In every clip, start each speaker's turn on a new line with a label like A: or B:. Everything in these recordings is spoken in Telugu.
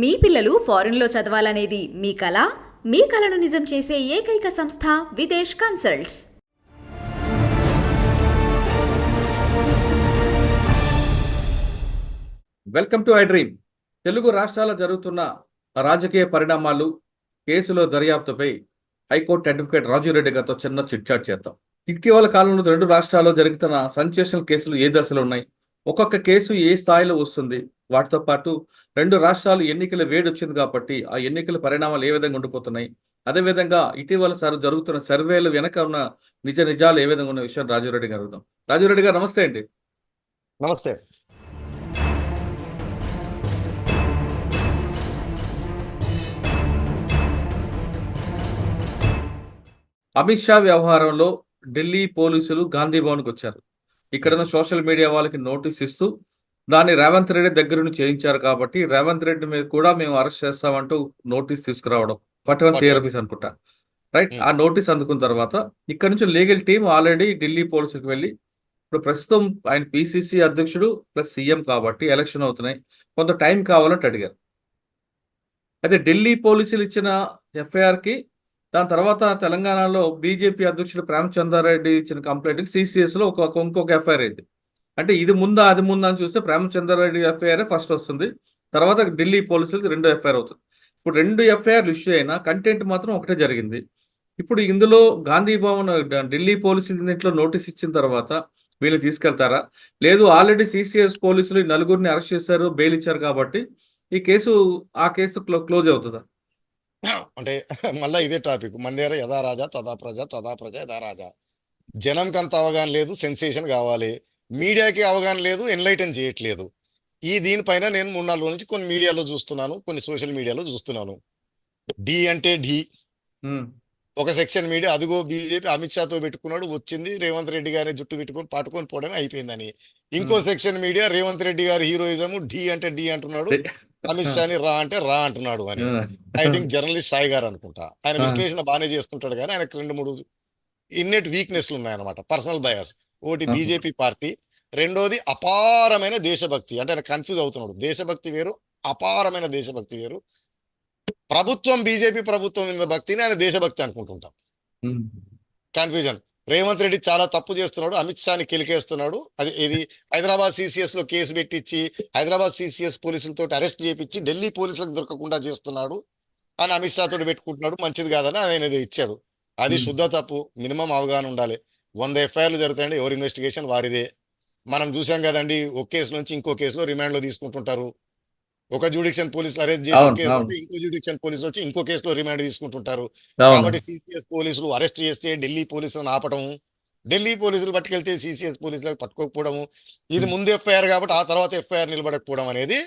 A: మీ పిల్లలు ఫారెన్లో చదవాలనేది మీ కల? మీ కలను నిజం చేసే ఏకైక సంస్థ Videsh consults.
B: Welcome to I dream. Telugu రాష్ట్రాల జరుగుతున్న రాజకీయ పరిణామాలు, కేసుల దర్యాప్తుపై హైకోర్టు అడ్వకేట్ రాజురెడ్డి గారితో చిన్న చిట్చాట్ చేద్దాం. ఇటీవల కాలంలో రెండు రాష్ట్రాల్లో జరుగుతున్న సెన్సేషనల్ కేసులు ఏ దశలో ఉన్నాయి, ఒక్కొక్క కేసు ఏ స్థాయిలో వస్తుంది, వాటితో పాటు రెండు రాష్ట్రాలు ఎన్నికల వేడి వచ్చింది కాబట్టి ఆ ఎన్నికల పరిణామాలు ఏ విధంగా ఉండిపోతున్నాయి, అదేవిధంగా ఇటీవల జరుగుతున్న సర్వేలు వెనక ఉన్న నిజాలు ఏ విధంగా ఉన్న విషయం రాజురెడ్డి గారు అడుగుదాం. రాజురెడ్డి గారు నమస్తే అండి.
C: నమస్తే.
B: అమిత్ షా వ్యవహారంలో ఢిల్లీ పోలీసులు గాంధీ భవన్కి వచ్చారు. ఇక్కడ సోషల్ మీడియా వాళ్ళకి నోటీస్ ఇస్తూ దాన్ని రేవంత్ రెడ్డి దగ్గర నుంచి చేయించారు కాబట్టి రేవంత్ రెడ్డి మీద కూడా మేము అరెస్ట్ చేస్తామంటూ నోటీస్ తీసుకురావడం, 41 CRPs అనుకుంటా, రైట్? ఆ నోటీస్ అందుకున్న తర్వాత ఇక్కడ నుంచి లీగల్ టీం ఆల్రెడీ ఢిల్లీ పోలీసులకు వెళ్ళి, ఇప్పుడు ప్రస్తుతం ఆయన PCC అధ్యక్షుడు ప్లస్ CM కాబట్టి ఎలక్షన్ అవుతున్నాయి, కొంత టైం కావాలంటే అడిగారు. అయితే ఢిల్లీ పోలీసులు ఇచ్చిన FIRకి దాని తర్వాత తెలంగాణలో బీజేపీ అధ్యక్షుడు ప్రేమచంద్రారెడ్డి ఇచ్చిన కంప్లైంట్కి CCSలో ఇంకొక FIR అయింది. అంటే ఇది ముందా అది ముందా అని చూస్తే ప్రేమచంద్రారెడ్డి FIR ఫస్ట్ వస్తుంది, తర్వాత ఢిల్లీ పోలీసులకి రెండో FIR అవుతుంది. ఇప్పుడు రెండు FIRలు ఇష్యూ అయినా కంటెంట్ మాత్రం ఒకటే జరిగింది. ఇప్పుడు ఇందులో గాంధీ భవన్ ఢిల్లీ పోలీసులు దీంట్లో నోటీస్ ఇచ్చిన తర్వాత వీళ్ళు తీసుకెళ్తారా, లేదు ఆల్రెడీ CCS పోలీసులు నలుగురిని అరెస్ట్ చేశారు, బెయిల్ ఇచ్చారు కాబట్టి ఈ కేసు ఆ కేసు క్లోజ్ అవుతుందా?
C: అంటే మళ్ళీ ఇదే టాపిక్, మన దగ్గర యథా రాజా తదా ప్రజ, తదా ప్రజ యథా రాజా. జనంకి అంత అవగాహన లేదు, సెన్సేషన్ కావాలి. మీడియాకి అవగాహన లేదు, ఎన్లైటన్ చేయట్లేదు. దీనిపైన నేను 3-4 రోజుల నుంచి కొన్ని మీడియాలో చూస్తున్నాను, కొన్ని సోషల్ మీడియాలో చూస్తున్నాను. డి అంటే డి, ఒక సెక్షన్ మీడియా అదిగో బీజేపీ అమిత్ షాతో పెట్టుకున్నాడు, వచ్చింది రేవంత్ రెడ్డి గారి జుట్టు పెట్టుకొని పట్టుకొని పోవడమే అయిపోయిందని. ఇంకో సెక్షన్ మీడియా రేవంత్ రెడ్డి గారి హీరోయిజం, డి అంటే డి అంటున్నాడు, అమిత్ షాని రా అంటే రా అంటున్నాడు అని. ఐ థింక్ జర్నలిస్ట్ సాయి గారు అనుకుంటా, ఆయన విశ్లేషణ బాగానే చేసుకుంటాడు, కానీ ఆయనకు 2-3 ఇన్నెట్ వీక్నెస్లు ఉన్నాయన్నమాట, పర్సనల్ బయాస్. ఒకటి బీజేపీ పార్టీ, రెండోది అపారమైన దేశభక్తి. అంటే ఆయన కన్ఫ్యూజ్ అవుతున్నాడు, దేశభక్తి వేరు, అపారమైన దేశభక్తి వేరు. ప్రభుత్వం బీజేపీ ప్రభుత్వం మీద భక్తిని ఆయన దేశభక్తి అనుకుంటుంటాం. కన్ఫ్యూజన్. రేవంత్ రెడ్డి చాలా తప్పు చేస్తున్నాడు, అమిత్ షాని కిలికేస్తున్నాడు. ఇది హైదరాబాద్ CCS లో కేసు పెట్టించి హైదరాబాద్ CCS పోలీసులతో అరెస్ట్ చేయించి ఢిల్లీ పోలీసులకు దొరకకుండా చేస్తున్నాడు అని అమిత్ షా తోటి పెట్టుకుంటున్నాడు, మంచిది కాదని ఆయన ఇచ్చాడు. అది శుద్ధ తప్పు. మినిమం అవగాహన ఉండాలి. 100 FIRలు జరుగుతాయండి, ఎవరి ఇన్వెస్టిగేషన్ వారిదే. మనం చూసాం కదండి, ఒక కేసు నుంచి ఇంకో కేసులో రిమాండ్లో తీసుకుంటుంటారు. ఒక జ్యుడిక్షన్ పోలీసులు అరెస్ట్ చేసి ఒక కేసు అయితే ఇంకో జ్యుడిక్షన్ పోలీసులు వచ్చి ఇంకో కేసులో రిమాండ్ తీసుకుంటుంటారు. కాబట్టి CCS పోలీసులు అరెస్ట్ చేస్తే ఢిల్లీ పోలీసులను ఆపటం, ఢిల్లీ పోలీసులు పట్టుకెళ్తే CCS పోలీసులకు పట్టుకోకపోవడము, ఇది ముందు FIR కాబట్టి ఆ తర్వాత FIR నిలబడకపోవడం అనేది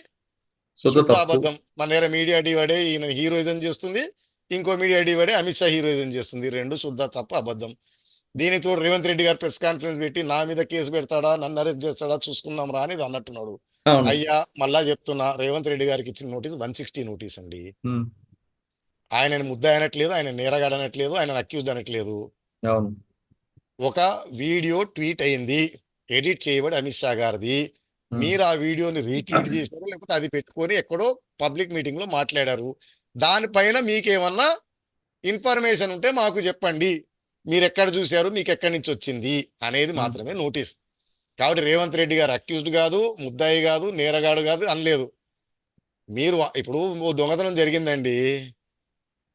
C: శుద్ధ అబద్ధం. మన దగ్గర మీడియా డివైడే ఈయన హీరోయిజం చేస్తుంది, ఇంకో మీడియా డివైడే అమిత్ షా హీరోయిజం చేస్తుంది. రెండు శుద్ధ తప్ప అబద్ధం. దీనితో రేవంత్ రెడ్డి గారు ప్రెస్ కాన్ఫరెన్స్ పెట్టి నా మీద కేసు పెడతాడా, నన్ను అరెస్ట్ చేస్తాడా చూసుకుందాం రా అని అన్నట్టున్నాడు. అయ్యా మళ్ళా చెప్తున్నా, రేవంత్ రెడ్డి గారికి ఇచ్చిన నోటీస్ 160 నోటీస్ అండి. ఆయన ముద్ద అనట్లేదు, ఆయన నేరగాడు అనట్లేదు, ఆయన అక్యూజ్డ్ అనట్లేదు. ఒక వీడియో ట్వీట్ అయింది, ఎడిట్ చేయబడి అమిత్ షా గారిది. మీరు ఆ వీడియోని రీట్వీట్ చేశారు, లేకపోతే అది పెట్టుకొని ఎక్కడో పబ్లిక్ మీటింగ్ లో మాట్లాడారు. దానిపైన మీకేమన్నా ఇన్ఫర్మేషన్ ఉంటే మాకు చెప్పండి, మీరు ఎక్కడ చూశారు, మీకు ఎక్కడి నుంచి వచ్చింది అనేది మాత్రమే నోటీస్. కాబట్టి రేవంత్ రెడ్డి గారు అక్యూజ్డ్ కాదు, ముద్దాయి కాదు, నేరగాడు కాదు అనలేదు. మీరు ఇప్పుడు దొంగతనం జరిగిందండి,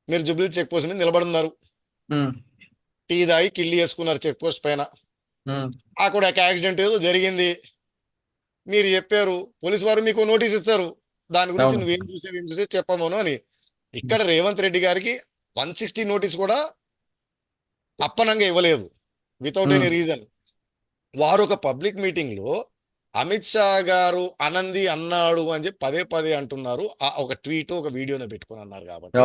C: మీరు జుబ్లీ చెక్ పోస్ట్ మీద నిలబడున్నారు, టీ దాగి కిల్లి వేసుకున్నారు చెక్ పోస్ట్ పైన, అక్కడ ఒక యాక్సిడెంట్ ఏదో జరిగింది, మీరు చెప్పారు, పోలీసు వారు మీకు నోటీస్ ఇస్తారు, దాని గురించి నువ్వేం చూసే చెప్పమను అని. ఇక్కడ రేవంత్ రెడ్డి గారికి 160 నోటీస్ కూడా అప్పనంగా ఇవ్వలేదు, వితౌట్ ఎనీ రీజన్. వారు ఒక పబ్లిక్ మీటింగ్ లో అమిత్ షా గారు అనంది అన్నాడు అని చెప్పి పదే పదే అంటున్నారు. ఒక ట్వీట్ ఒక వీడియోని పెట్టుకుని అన్నారు. కాబట్టి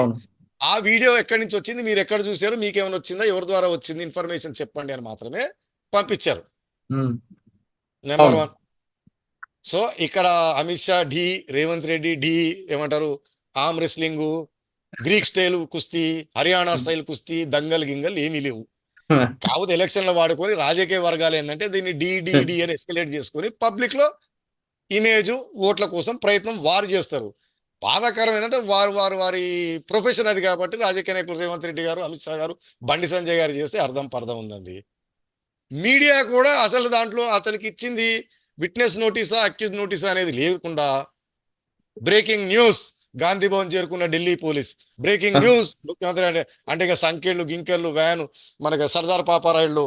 C: ఆ వీడియో ఎక్కడి నుంచి వచ్చింది, మీరు ఎక్కడ చూసారు, మీకేమైనా వచ్చిందా, ఎవరి ద్వారా వచ్చింది, ఇన్ఫర్మేషన్ చెప్పండి అని మాత్రమే పంపించారు. నెంబర్ 1. సో ఇక్కడ అమిత్ షా ఢీ, రేవంత్ రెడ్డి ఢీ, ఏమంటారు, ఆర్మ్ రెస్లింగ్, గ్రీక్ స్టైల్ కుస్తీ, హర్యానా స్టైల్ కుస్తీ, దంగల్ గింగల్ ఏమీ లేవు. కాకపోతే ఎలక్షన్లో వాడుకొని రాజకీయ వర్గాలు ఏంటంటే దీన్ని డి అని ఎస్కలేట్ చేసుకొని పబ్లిక్ లో ఇమేజ్, ఓట్ల కోసం ప్రయత్నం వారు చేస్తారు. బాధాకరం ఏంటంటే వారి ప్రొఫెషన్ అది కాబట్టి రాజకీయ నాయకులు రేవంత్ రెడ్డి గారు, అమిత్ షా గారు, బండి సంజయ్ గారు చేస్తే అర్థం పర్థం ఉందండి. మీడియా కూడా అసలు దాంట్లో అతనికి ఇచ్చింది విట్నెస్ నోటీసా, అక్యూజ్ నోటీసా అనేది లేకుండా బ్రేకింగ్ న్యూస్, గాంధీ భవన్ చేరుకున్న ఢిల్లీ పోలీస్, బ్రేకింగ్ న్యూస్ ముఖ్యమంత్రి అంటే ఇక సంఖ్యలు గింకెళ్ళు వ్యాను మనకి సర్దార్ పాపారాయుళ్ళు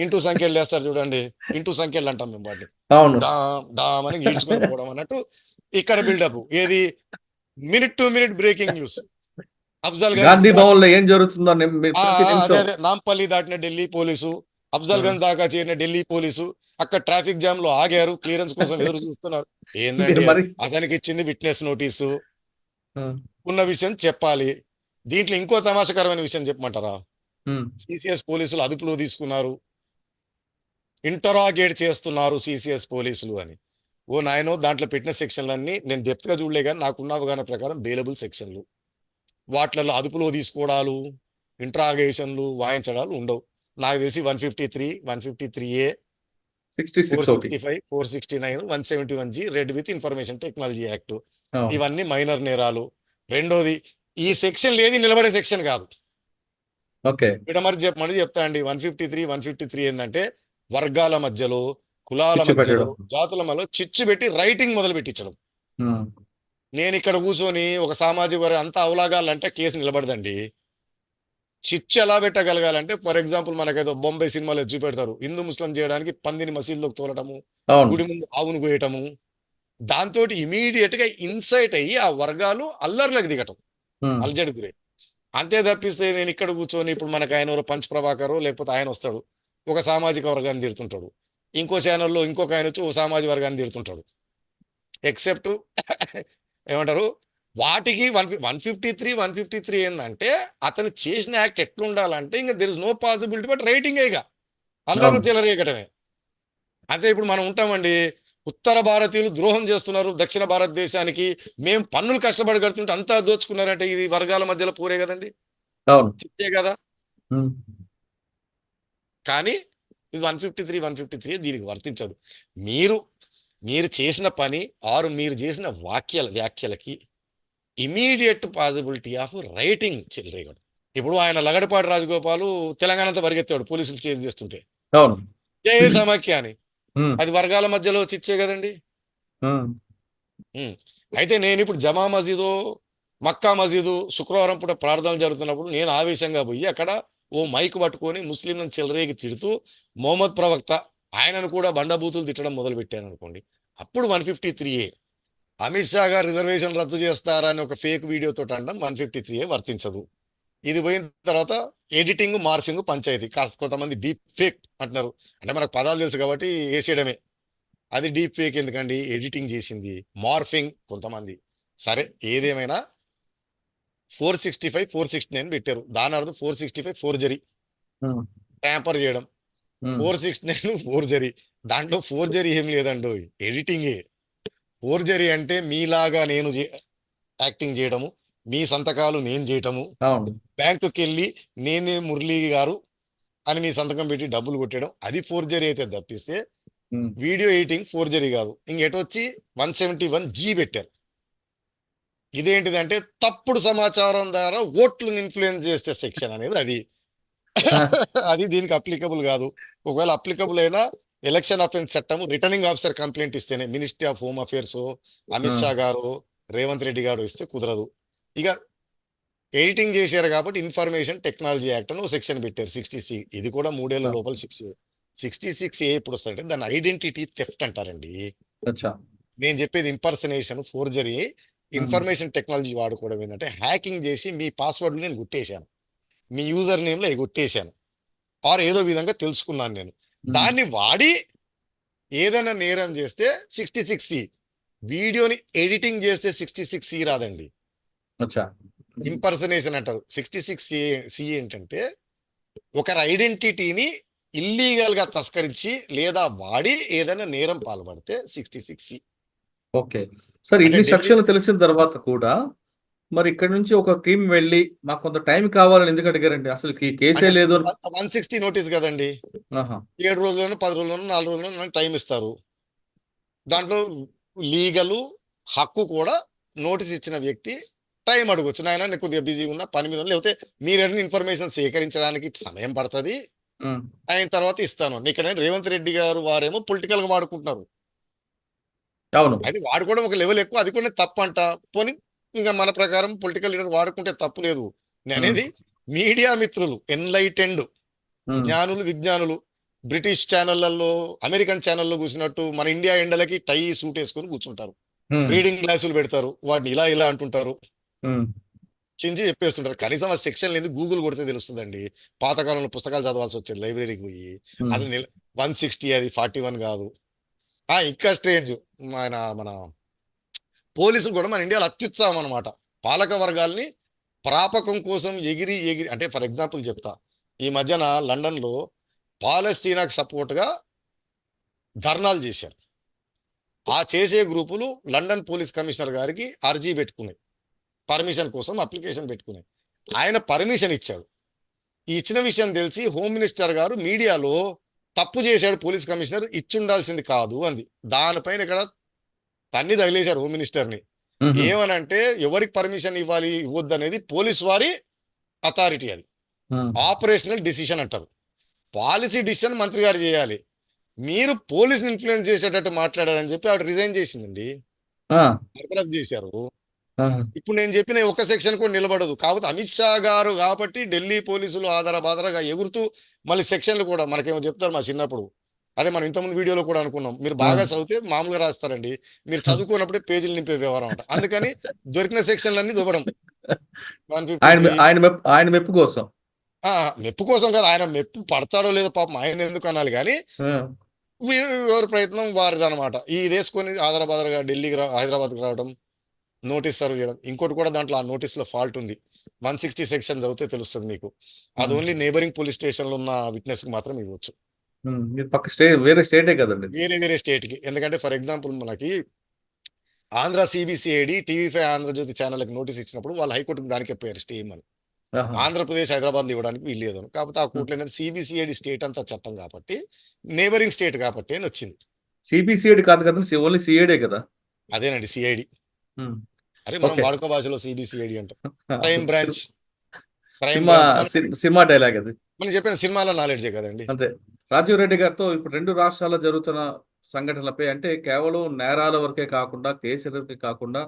C: ఇంటూ సంఖ్యలు వేస్తారు చూడండి, ఇంటూ సంఖ్యలు అంటాం మేము వాటిని,
B: అవును.
C: డామ్ అని ఈడ్చుకొని పోవడం అన్నట్టు ఇక్కడ బిల్డప్. ఏది minute to minute breaking news. Afzal
B: Gandhi
C: Ganj
B: Bhavan లో ఏం జరుగుతుందో ప్రతి
C: అదే
B: నిమిషం.
C: అదే నాంపల్లి దాటిన ఢిల్లీ పోలీసు, అఫ్జల్ గంజ్ దాకా చేరిన ఢిల్లీ పోలీసు, అక్కడ ట్రాఫిక్ జామ్ లో ఆగారు, క్లియరెన్స్ కోసం ఎదురు చూస్తున్నారు.
B: మీరు
C: ఏందండి
B: మరి
C: అతనికి ఇచ్చింది విట్నెస్ నోటీసు,
B: ఉమ్,
C: ఉన్న విషయం చెప్పాలి. దీంట్లో ఇంకో తమాషకరమైన విషయం చెప్పమంటారా?
B: ఉమ్,
C: సిసిఎస్ పోలీసులు అదుపులో తీసుకున్నారు, ఇంటరాగేట్ చేస్తున్నారు సిసిఎస్ పోలీసులు అని. ఓ నాయనో, దాంట్లో పెట్టిన సెక్షన్లన్నీ నేను డెప్త్ గా చూడలే కానీ నాకున్న అవగాహన ప్రకారం బెయిలబుల్ సెక్షన్లు. వాటిలలో అదుపులో తీసుకోవడాలు, ఇంట్రాగేషన్లు, వాయించడాలు ఉండవు. నాకు తెలిసి 153, 153A,
B: 66 ఒకటి.
C: 465, 469, 171G red with information technology act,
B: అవును.
C: ఇవన్నీ మైనర్ నేరాలు. రెండోది, ఈ సెక్షన్ ఏది నిలబడే సెక్షన్ కాదు.
B: ఓకే.
C: ఇక్కడ మరి చెప్తా అండి, 153 ఏంటంటే వర్గాల మధ్యలో, కులాల
B: చిచ్చు
C: మధ్యలో,
B: పెట్టడం.
C: జాతుల మధ్యలో చిచ్చు పెట్టి రైటింగ్ మొదలు పెట్టించడం.
B: ఉమ్,
C: నేను ఇక్కడ కూర్చొని ఒక సామాజిక వర్గం అంతా అవలాగాలంటే కేసు నిలబడదండి. చిచ్చు ఎలా పెట్టగలగాలంటే, ఫర్ ఎగ్జాంపుల్ మనకేదో బొంబాయి సినిమాలో చూపెడతారు, హిందూ ముస్లిం చేయడానికి పందిని మసీదులోకి తోలటము,
B: అవును.
C: గుడి ముందు ఆవును కోయటము, దాంతో ఇమీడియట్ గా ఇన్సైట్ అయ్యి ఆ వర్గాలు అల్లర్లకు దిగటం,
B: ఉమ్,
C: అల్జడి గురి. అంతే తప్పిస్తే నేను ఇక్కడ కూర్చొని ఇప్పుడు మనకు ఆయన ఎవరో పంచ్ ప్రభాకర్ లేకపోతే ఆయన వస్తాడు, ఒక సామాజిక వర్గాన్ని తిడుతుంటాడు, ఇంకో ఛానల్లో ఇంకొక ఆయన వచ్చి ఓ సామాజిక వర్గాన్ని తిడుతుంటాడు. ఎక్సెప్ట్ ఏమంటారు వాటికి 153 ఏంటంటే అతను చేసిన యాక్ట్ ఎట్లుండాలంటే ఇంకా there is no possibility but writing ఇక అల్లరు
B: అవును.
C: చెలరేయటమే. అంతే ఇప్పుడు మనం ఉంటామండి, ఉత్తర భారతీయులు ద్రోహం చేస్తున్నారు దక్షిణ భారతదేశానికి, మేము పన్నులు కష్టపడి కడుతుంటే అంతా దోచుకున్నారంటే ఇది వర్గాల మధ్యలో పూరే కదండి,
B: అవును.
C: చిత్తే కదా.
B: ఉమ్,
C: కానీ ఇది 153 దీనికి వర్తించదు. మీరు చేసిన పని ఆరు మీరు చేసిన వ్యాఖ్యలకి ఇమీడియట్ పాసిబిలిటీ ఆఫ్ రైటింగ్ చెల్లరేయడం. ఇప్పుడు ఆయన లగడపాటి రాజగోపాలు తెలంగాణ అంతా పరిగెత్తాడు పోలీసులు చేసి చేస్తుంటే,
B: అవును.
C: ఏ సమాఖ్య అని,
B: ఉమ్,
C: అది వర్గాల మధ్యలో చిచ్చే కదండి.
B: ఉమ్,
C: అయితే నేను ఇప్పుడు జమా మసీదు, మక్కా మసీదు శుక్రవారం పూట ప్రార్థనలు జరుగుతున్నప్పుడు నేను ఆవేశంగా పోయి అక్కడ ఓ మైక్ పట్టుకొని ముస్లింలను చెలరేగి తిడుతూ మొహమ్మద్ ప్రవక్త ఆయనను కూడా బండబూతులు తిట్టడం మొదలు పెట్టాను అనుకోండి, అప్పుడు 153A. అమిత్ షా గారు రిజర్వేషన్ రద్దు చేస్తారని ఒక ఫేక్ వీడియోతో అనడం 153A వర్తించదు. ఇది పోయిన తర్వాత ఎడిటింగ్, మార్ఫింగ్ పంచాయతీ, కాస్త కొంతమంది డీప్ ఫేక్ అంటున్నారు, అంటే మనకు పదాలు తెలుసు కాబట్టి వేసేయడమే. అది డీప్ ఫేక్ ఎందుకండి, ఎడిటింగ్ చేసింది, మార్ఫింగ్ కొంతమంది. సరే ఏదేమైనా 465, 469 పెట్టారు, దాని అర్థం 465 ఫోర్జరీ,
B: ఉమ్,
C: ట్యాంపర్ చేయడం.
B: ఉమ్,
C: 469 ఫోర్జరీ, దాంట్లో ఫోర్జరీ ఏం లేదండి, ఎడిటింగే. ఫోర్జరీ అంటే మీలాగా నేను యాక్టింగ్ చేయడము, మీ సంతకాలు నేను చేయటము,
B: అవును.
C: బ్యాంకుకి వెళ్ళి నేనే మురళీ గారు అని మీ సంతకం పెట్టి డబ్బులు కొట్టడం, అది ఫోర్జరీ అయితే తప్పిస్తే
B: ఉమ్,
C: వీడియో ఎడిటింగ్ ఫోర్జరీ కాదు. ఇంకెటొచ్చి 171G పెట్టారు. ఇదేంటిదంటే తప్పుడు సమాచారం ద్వారా ఓట్లను ఇన్ఫ్లుయెన్స్ చేసే సెక్షన్ అనేది అది. అది దీనికి అప్లికబుల్ కాదు. ఒకవేళ అప్లికబుల్ అయినా ఎలక్షన్ అఫెన్స్ చట్టం రిటర్నింగ్ ఆఫీసర్ కంప్లైంట్ ఇస్తేనే, ministry of home affairs, Amit Shah గారు, రేవంత్ రెడ్డి గారు ఇస్తే కుదరదు. ఇక ఎడిటింగ్ చేశారు కాబట్టి ఇన్ఫర్మేషన్ టెక్నాలజీ యాక్ట్ అని ఒక సెక్షన్ పెట్టారు 66. ఇది కూడా 3 ఏళ్ల లోపల 66A ఎప్పుడు వస్తాయంటే దాన్ని ఐడెంటిటీ థెఫ్ట్ అంటారండి.
B: అచ్చా.
C: నేను చెప్పేది ఇంపర్సనేషన్, ఫోర్జరీ. ఇన్ఫర్మేషన్ టెక్నాలజీ వాడుకోవడం ఏంటంటే హ్యాకింగ్ చేసి మీ పాస్వర్డ్లు నేను గుట్టేశాను, మీ యూజర్ నేమ్లో గుట్టేశాను, ఆర్ ఏదో విధంగా తెలుసుకున్నాను నేను, దాన్ని వాడి ఏదైనా నేరం చేస్తే 66C. వీడియోని ఎడిటింగ్ చేస్తే 66C రాదండి,
B: అచ్చా.
C: ఇంపర్సనేషన్ అంటారు. 66C ఏంటంటే ఒకరి ఐడెంటిటీని ఇల్లీగల్ గా తస్కరించి లేదా వాడి ఏదైనా నేరం పాల్పడితే 66C.
B: ఓకే సార్,
C: అంటే
B: ఇన్ని
C: ఢిల్లీ
B: సెక్షన్లు తెలిసిన తర్వాత కూడా మరి ఇక్కడ నుంచి ఒక టీం వెళ్ళి మాకు కొంత టైం కావాలని ఎందుకు అడిగారండి? అసలు ఈ కేసే
C: అంటే
B: లేదు అని.
C: 160 నోటీస్ కదండి,
B: ఆహా.
C: 7 రోజుల్లోనూ 10 రోజుల్లోనూ 4 రోజుల్లోనూ టైం ఇస్తారు. దాంట్లో లీగలు హక్కు కూడా నోటీస్ ఇచ్చిన వ్యక్తి టైం అడగొచ్చు. నాయన నేను కొద్దిగా బిజీ ఉన్నా, పని మీద ఉన్నా, లేకపోతే మీరు ఇన్ఫర్మేషన్ సేకరించడానికి సమయం పడుతుంది,
B: ఉమ్,
C: అయిన తర్వాత ఇస్తాను. ఇక్కడ రేవంత్ రెడ్డి గారు వారేమో పొలిటికల్ గా వాడుకుంటున్నారు.
B: అవును.
C: అది వాడుకోవడం ఒక లెవెల్ ఎక్కువ, అది కూడా తప్పు అంట. పోనీ ఇంకా మన ప్రకారం పొలిటికల్ లీడర్ వాడుకుంటే తప్పు లేదు. నేను అనేది మీడియా మిత్రులు, ఎన్లైటెండ్
B: ఉమ్,
C: జ్ఞానులు, విజ్ఞానులు బ్రిటిష్ ఛానళ్లలో, అమెరికన్ ఛానల్లో కూర్చున్నట్టు మన ఇండియా ఎండలకి టై సూట్ వేసుకొని కూర్చుంటారు.
B: ఉమ్,
C: రీడింగ్ గ్లాసులు పెడతారు, వాటిని ఇలా ఇలా అంటుంటారు,
B: ఉమ్,
C: చించి చెప్పేస్తుంటారు. కనీసం ఆ సెక్షన్ లేదు, గూగుల్ కొడితే తెలుస్తుందండి. పాతకాలంలో పుస్తకాలు చదవాల్సి వచ్చేది లైబ్రరీకి పోయి.
B: ఉమ్,
C: అది 160, అది 41 కాదు. ఇంకా స్ట్రేంజ్, మన పోలీసులు కూడా మన ఇండియాలో అత్యుత్సాహం అనమాట. పాలక వర్గాల్ని ప్రాపకం కోసం ఎగిరి ఎగిరి, అంటే ఫర్ ఎగ్జాంపుల్ చెప్తా, ఈ మధ్యన లండన్లో పాలస్తీనాకు సపోర్ట్గా ధర్నాలు చేశారు. ఆ చేసే గ్రూపులు లండన్ పోలీస్ కమిషనర్ గారికి అర్జీ పెట్టుకున్నాయి, పర్మిషన్ కోసం అప్లికేషన్ పెట్టుకున్నాయి. ఆయన పర్మిషన్ ఇచ్చాడు. ఈ ఇచ్చిన విషయం తెలిసి హోమ్ మినిస్టర్ గారు మీడియాలో తప్పు చేశాడు పోలీస్ కమిషనర్, ఇచ్చుండాల్సింది కాదు అంది. దానిపైన ఇక్కడ తన్ని తగిలేశారు హోమ్ మినిస్టర్ని.
B: ఉమ్,
C: ఏమనంటే ఎవరికి పర్మిషన్ ఇవ్వాలి ఇవ్వద్దు అనేది పోలీస్ వారి అథారిటీ, అది
B: ఉమ్,
C: ఆపరేషనల్ డిసిషన్ అంటారు. పాలసీ డిసిషన్ మంత్రి గారు చేయాలి. మీరు పోలీసుని ఇన్ఫ్లుయెన్స్ చేసేటట్టు మాట్లాడారని చెప్పి ఆవిడ రిజైన్ చేసిందండి,
B: ఆ,
C: బర్తరఫ్ చేశారు.
B: ఆ,
C: ఇప్పుడు నేను చెప్పిన ఒక సెక్షన్ కూడా నిలబడదు. కాకపోతే అమిత్ షా గారు కాబట్టి ఢిల్లీ పోలీసులు ఆధారబాధరగా ఎగురుతూ మళ్ళీ సెక్షన్లు కూడా మనకేమో చెప్తారు మా చిన్నప్పుడు. అదే మనం ఇంతకుముందు వీడియోలో కూడా అనుకున్నాం, మీరు బాగా చదివితే మామూలుగా రాస్తారండి, మీరు చదువుకున్నప్పుడే పేజీలు నింపే వ్యవహారం అంట. అందుకని దొరికిన సెక్షన్లన్నీ దువ్వడం.
B: ఆయన మెప్పు కోసం.
C: మెప్పు కోసం కాదు, ఆయన మెప్పు పడతాడో లేదో పాపం ఆయన ఎందుకు అనాలి, కానీ
B: ఆ,
C: ఎవరి ప్రయత్నం వారిది అనమాట. ఈ వేసుకొని ఆధారబాధరగా ఢిల్లీకి హైదరాబాద్కి రావడం, నోటీస్ సర్వ్ చేయడం. ఇంకోటి కూడా దాంట్లో ఆ నోటీస్లో ఫాల్ట్ ఉంది. 160 సెక్షన్ చదివితే తెలుస్తుంది మీకు. అది ఓన్లీ నేబరింగ్ పోలీస్ స్టేషన్లో ఉన్న విట్నెస్కి మాత్రం ఇవ్వచ్చు,
B: మీరు పక్క వేరే స్టేటే కదండి.
C: వేరే స్టేట్కి. ఎందుకంటే ఫర్ ఎగ్జాంపుల్ మనకి ఆంధ్ర సిబిసిఐడి, టీవీ5 ఆంధ్రజ్యోతి ఛానల్కి నోటీస్ ఇచ్చినప్పుడు వాళ్ళు హైకోర్టుకి దానికే పోయారు స్టే ఇమ్మని.
B: ఆహా.
C: ఆంధ్రప్రదేశ్ హైదరాబాద్లో ఇవ్వడానికి వీల్లేదు. కాకపోతే ఆ కోర్టులో ఏంటంటే సిబిసిఐడి స్టేట్ అంతా చట్టం కాబట్టి, నేబరింగ్ స్టేట్ కాబట్టి అని వచ్చింది.
B: సిబిసిఐడి కాదు కదా, ఓన్లీ సిఐడే కదా.
C: అదేనండి సిఐడి.
B: ఉమ్,
C: అరే మనం
B: ఓకే.
C: వాడుక భాషలో సిబిసిఐడి అంటాం. Crime branch,
B: cinema cinema dialogue అది.
C: మనం చెప్పిన సినిమాలో నాలెడ్జే కదండి.
B: అంతే. రాజీవ్ రెడ్డి గారితో ఇప్పుడు 2 రాష్ట్రాల్లో జరుగుతున్న సంఘటనలపై, అంటే కేవలం నేరాల వరకే కాకుండా, కేసులకే కాకుండా